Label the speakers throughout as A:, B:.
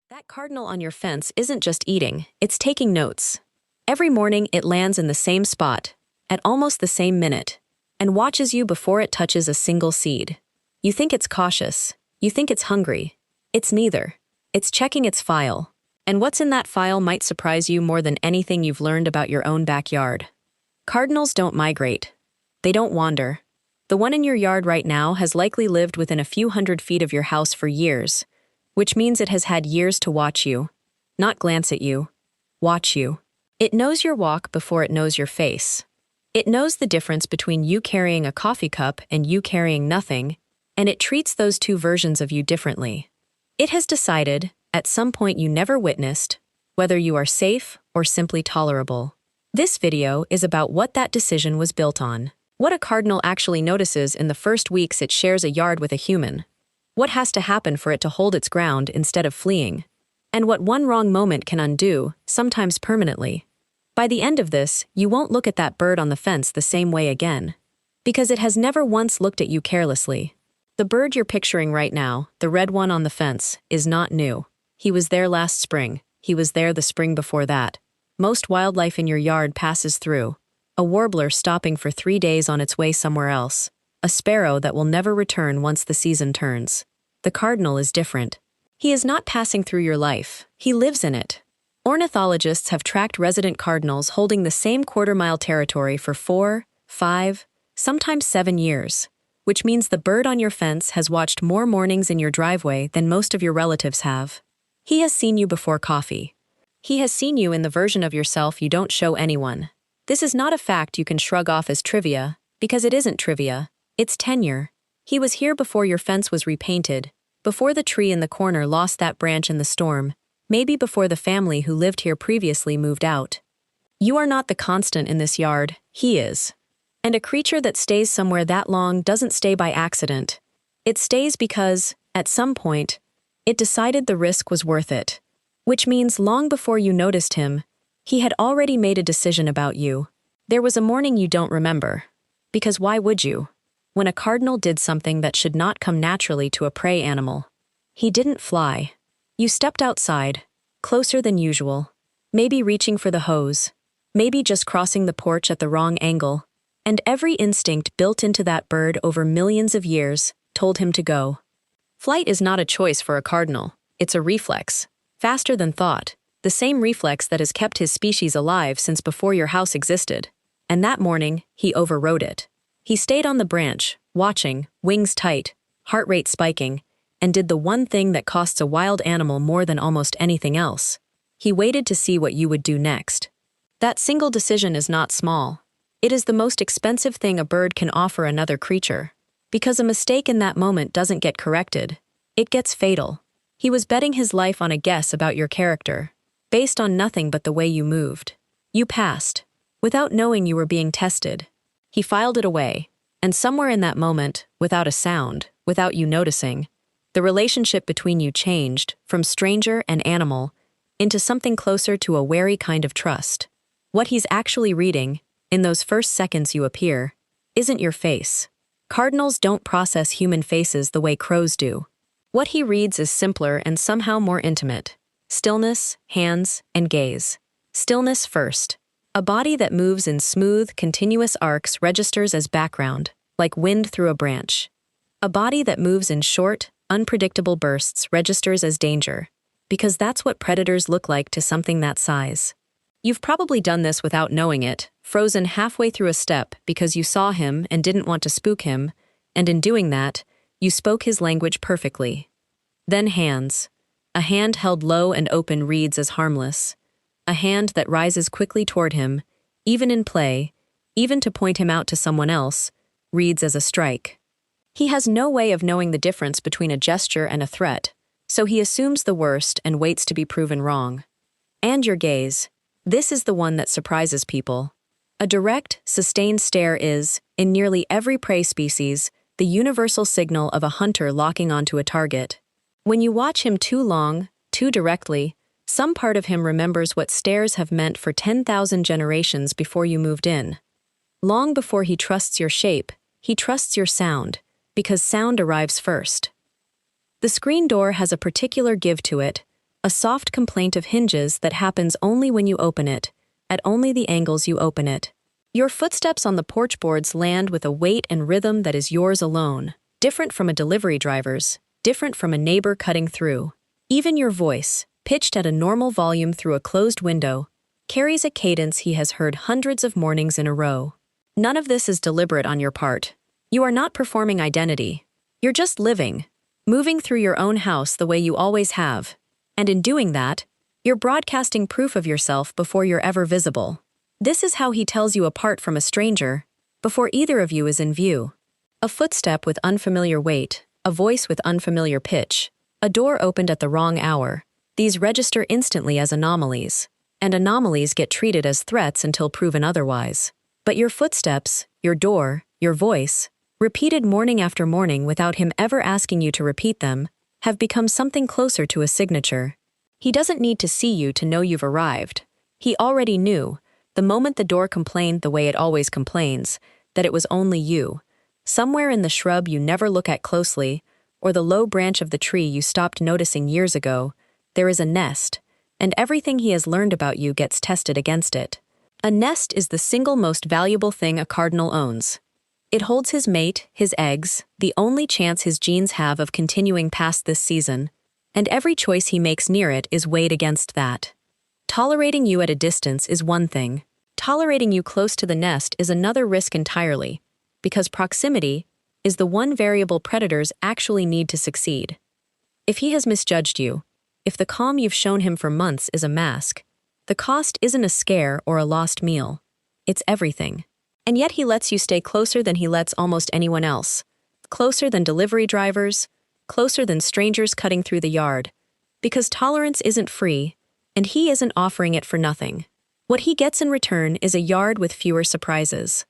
A: That cardinal on your fence isn't just eating, it's taking notes. Every morning it lands in the same spot, at almost the same minute, and watches you before it touches a single seed. You think it's cautious. You think it's hungry. It's neither. It's checking its file. And what's in that file might surprise you more than anything you've learned about your own backyard. Cardinals don't migrate. They don't wander. The one in your yard right now has likely lived within a few hundred feet of your house for years, which means it has had years to watch you, not glance at you, watch you. It knows your walk before it knows your face. It knows the difference between you carrying a coffee cup and you carrying nothing, and it treats those two versions of you differently. It has decided, at some point you never witnessed, whether you are safe or simply tolerable. This video is about what that decision was built on. What a cardinal actually notices in the first weeks it shares a yard with a human. What has to happen for it to hold its ground instead of fleeing? And what one wrong moment can undo, sometimes permanently. By the end of this, you won't look at that bird on the fence the same way again. Because it has never once looked at you carelessly. The bird you're picturing right now, the red one on the fence, is not new. He was there last spring. He was there the spring before that. Most wildlife in your yard passes through. A warbler stopping for 3 days on its way somewhere else. A sparrow that will never return once the season turns. The cardinal is different. He is not passing through your life. He lives in it. Ornithologists have tracked resident cardinals holding the same quarter-mile territory for 4, 5, sometimes 7 years, which means the bird on your fence has watched more mornings in your driveway than most of your relatives have. He has seen you before coffee. He has seen you in the version of yourself you don't show anyone. This is not a fact you can shrug off as trivia, because it isn't trivia. It's tenure. He was here before your fence was repainted, before the tree in the corner lost that branch in the storm, maybe before the family who lived here previously moved out. You are not the constant in this yard, he is. And a creature that stays somewhere that long doesn't stay by accident. It stays because, at some point, it decided the risk was worth it. Which means long before you noticed him, he had already made a decision about you. There was a morning you don't remember. Because why would you? When a cardinal did something that should not come naturally to a prey animal. He didn't fly. You stepped outside, closer than usual, maybe reaching for the hose, maybe just crossing the porch at the wrong angle, and every instinct built into that bird over millions of years told him to go. Flight is not a choice for a cardinal, it's a reflex, faster than thought, the same reflex that has kept his species alive since before your house existed. And that morning, he overrode it. He stayed on the branch, watching, wings tight, heart rate spiking, and did the one thing that costs a wild animal more than almost anything else. He waited to see what you would do next. That single decision is not small. It is the most expensive thing a bird can offer another creature. Because a mistake in that moment doesn't get corrected. It gets fatal. He was betting his life on a guess about your character, based on nothing but the way you moved. You passed, without knowing you were being tested. He filed it away, and somewhere in that moment, without a sound, without you noticing, the relationship between you changed from stranger and animal into something closer to a wary kind of trust. What he's actually reading, in those first seconds you appear, isn't your face. Cardinals don't process human faces the way crows do. What he reads is simpler and somehow more intimate. Stillness, hands, and gaze. Stillness first. A body that moves in smooth, continuous arcs registers as background, like wind through a branch. A body that moves in short, unpredictable bursts registers as danger, because that's what predators look like to something that size. You've probably done this without knowing it, frozen halfway through a step because you saw him and didn't want to spook him, and in doing that, you spoke his language perfectly. Then hands. A hand held low and open reads as harmless. A hand that rises quickly toward him, even in play, even to point him out to someone else, reads as a strike. He has no way of knowing the difference between a gesture and a threat, so he assumes the worst and waits to be proven wrong. And your gaze. This is the one that surprises people. A direct, sustained stare is, in nearly every prey species, the universal signal of a hunter locking onto a target. When you watch him too long, too directly, some part of him remembers what stares have meant for 10,000 generations before you moved in. Long before he trusts your shape, he trusts your sound, because sound arrives first. The screen door has a particular give to it, A soft complaint of hinges that happens only when you open it, at only the angles you open it. Your footsteps on the porch boards land with a weight and rhythm that is yours alone, different from a delivery driver's, different from a neighbor cutting through. Even your voice, pitched at a normal volume through a closed window, carries a cadence he has heard hundreds of mornings in a row. None of this is deliberate on your part. You are not performing identity. You're just living, moving through your own house the way you always have. And in doing that, you're broadcasting proof of yourself before you're ever visible. This is how he tells you apart from a stranger, before either of you is in view. A footstep with unfamiliar weight, a voice with unfamiliar pitch, a door opened at the wrong hour. These register instantly as anomalies, and anomalies get treated as threats until proven otherwise. But your footsteps, your door, your voice, repeated morning after morning without him ever asking you to repeat them, have become something closer to a signature. He doesn't need to see you to know you've arrived. He already knew, the moment the door complained the way it always complains, that it was only you. Somewhere in the shrub you never look at closely, or the low branch of the tree you stopped noticing years ago, there is a nest, and everything he has learned about you gets tested against it. A nest is the single most valuable thing a cardinal owns. It holds his mate, his eggs, the only chance his genes have of continuing past this season, and every choice he makes near it is weighed against that. Tolerating you at a distance is one thing. Tolerating you close to the nest is another risk entirely, because proximity is the one variable predators actually need to succeed. If he has misjudged you, if the calm you've shown him for months is a mask, the cost isn't a scare or a lost meal. It's everything. And yet he lets you stay closer than he lets almost anyone else. Closer than delivery drivers, closer than strangers cutting through the yard. Because tolerance isn't free, and he isn't offering it for nothing. What he gets in return is a yard with fewer surprises.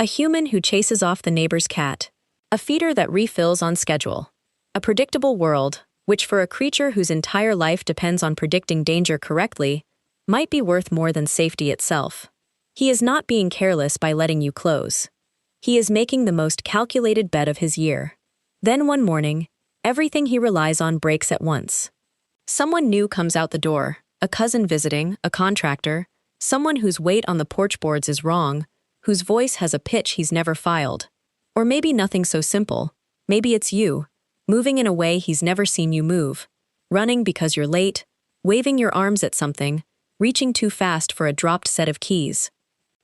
A: A human who chases off the neighbor's cat. A feeder that refills on schedule. A predictable world, which for a creature whose entire life depends on predicting danger correctly, might be worth more than safety itself. He is not being careless by letting you close. He is making the most calculated bet of his year. Then one morning, everything he relies on breaks at once. Someone new comes out the door, a cousin visiting, a contractor, someone whose weight on the porch boards is wrong, whose voice has a pitch he's never filed. Or maybe nothing so simple. Maybe it's you, moving in a way he's never seen you move, running because you're late, waving your arms at something, reaching too fast for a dropped set of keys.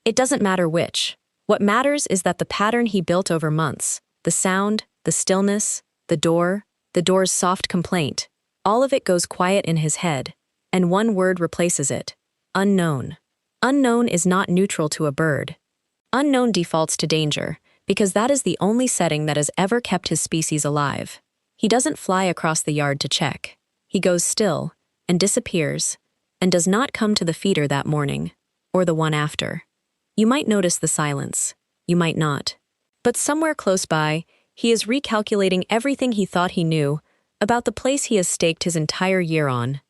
A: It doesn't matter which. What matters is that the pattern he built over months, the sound, the stillness, the door's soft complaint, all of it goes quiet in his head, and one word replaces it: unknown. Unknown is not neutral to a bird. Unknown defaults to danger, because that is the only setting that has ever kept his species alive. He doesn't fly across the yard to check. He goes still, and disappears, and does not come to the feeder that morning, or the one after. You might notice the silence. You might not. But somewhere close by, he is recalculating everything he thought he knew about the place he has staked his entire year on.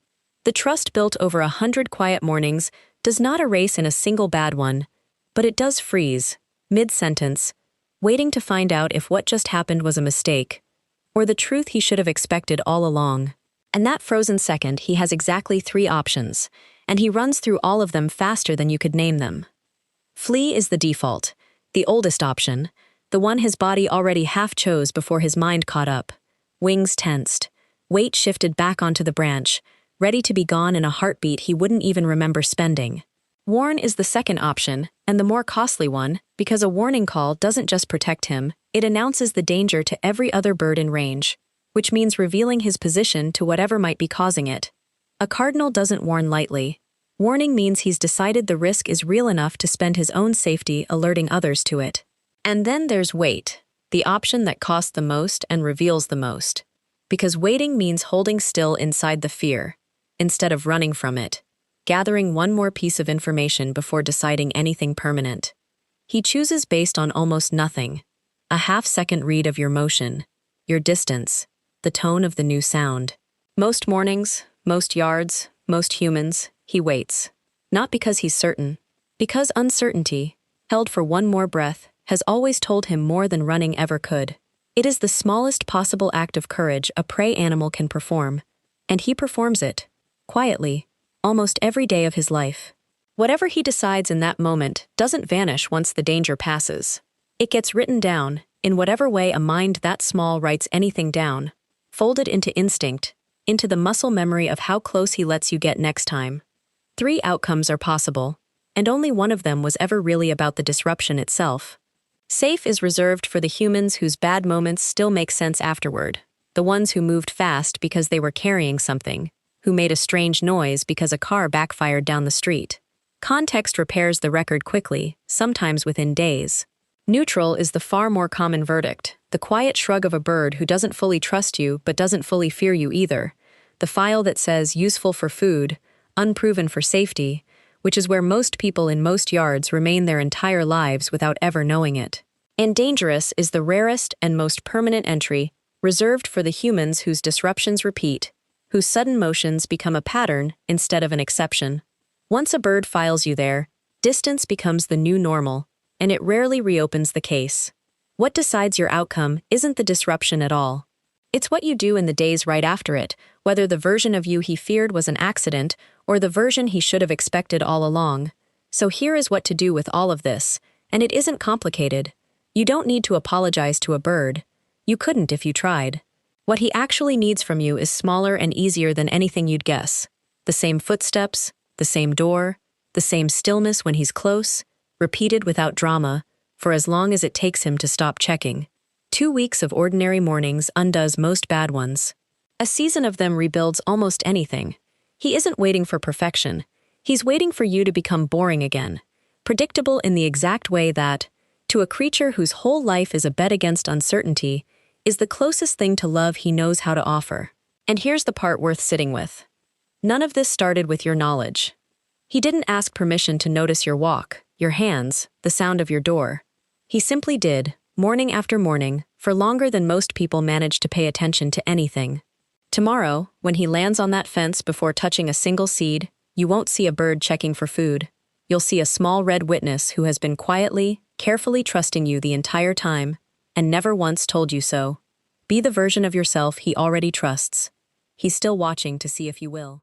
A: The trust built over 100 quiet mornings does not erase in a single bad one, but it does freeze, mid-sentence, waiting to find out if what just happened was a mistake, or the truth he should have expected all along. And that frozen second, he has exactly 3 options, and he runs through all of them faster than you could name them. Flee is the default, the oldest option, the one his body already half chose before his mind caught up. Wings tensed, weight shifted back onto the branch, ready to be gone in a heartbeat he wouldn't even remember spending. Warn is the second option, and the more costly one, because a warning call doesn't just protect him, it announces the danger to every other bird in range, which means revealing his position to whatever might be causing it. A cardinal doesn't warn lightly. Warning means he's decided the risk is real enough to spend his own safety alerting others to it. And then there's wait, the option that costs the most and reveals the most. Because waiting means holding still inside the fear, instead of running from it, gathering one more piece of information before deciding anything permanent. He chooses based on almost nothing, a half-second read of your motion, your distance, the tone of the new sound. Most mornings, most yards, most humans, he waits. Not because he's certain, because uncertainty, held for one more breath, has always told him more than running ever could. It is the smallest possible act of courage a prey animal can perform, and he performs it. quietly, almost every day of his life. Whatever he decides in that moment doesn't vanish once the danger passes. It gets written down, in whatever way a mind that small writes anything down, folded into instinct, into the muscle memory of how close he lets you get next time. 3 outcomes are possible, and only one of them was ever really about the disruption itself. Safe is reserved for the humans whose bad moments still make sense afterward, the ones who moved fast because they were carrying something, who made a strange noise because a car backfired down the street. Context repairs the record quickly, sometimes within days. Neutral is the far more common verdict, the quiet shrug of a bird who doesn't fully trust you but doesn't fully fear you either, the file that says useful for food, unproven for safety, which is where most people in most yards remain their entire lives without ever knowing it. And dangerous is the rarest and most permanent entry, reserved for the humans whose disruptions repeat, whose sudden motions become a pattern instead of an exception. Once a bird files you there, distance becomes the new normal, and it rarely reopens the case. What decides your outcome isn't the disruption at all. It's what you do in the days right after it, whether the version of you he feared was an accident or the version he should have expected all along. So here is what to do with all of this, and it isn't complicated. You don't need to apologize to a bird. You couldn't if you tried. What he actually needs from you is smaller and easier than anything you'd guess. The same footsteps, the same door, the same stillness when he's close, repeated without drama, for as long as it takes him to stop checking. 2 weeks of ordinary mornings undoes most bad ones. A season of them rebuilds almost anything. He isn't waiting for perfection. He's waiting for you to become boring again, predictable in the exact way that, to a creature whose whole life is a bet against uncertainty, is the closest thing to love he knows how to offer. And here's the part worth sitting with. None of this started with your knowledge. He didn't ask permission to notice your walk, your hands, the sound of your door. He simply did, morning after morning, for longer than most people manage to pay attention to anything. Tomorrow, when he lands on that fence before touching a single seed, you won't see a bird checking for food. You'll see a small red witness who has been quietly, carefully trusting you the entire time, and never once told you so. Be the version of yourself he already trusts. He's still watching to see if you will.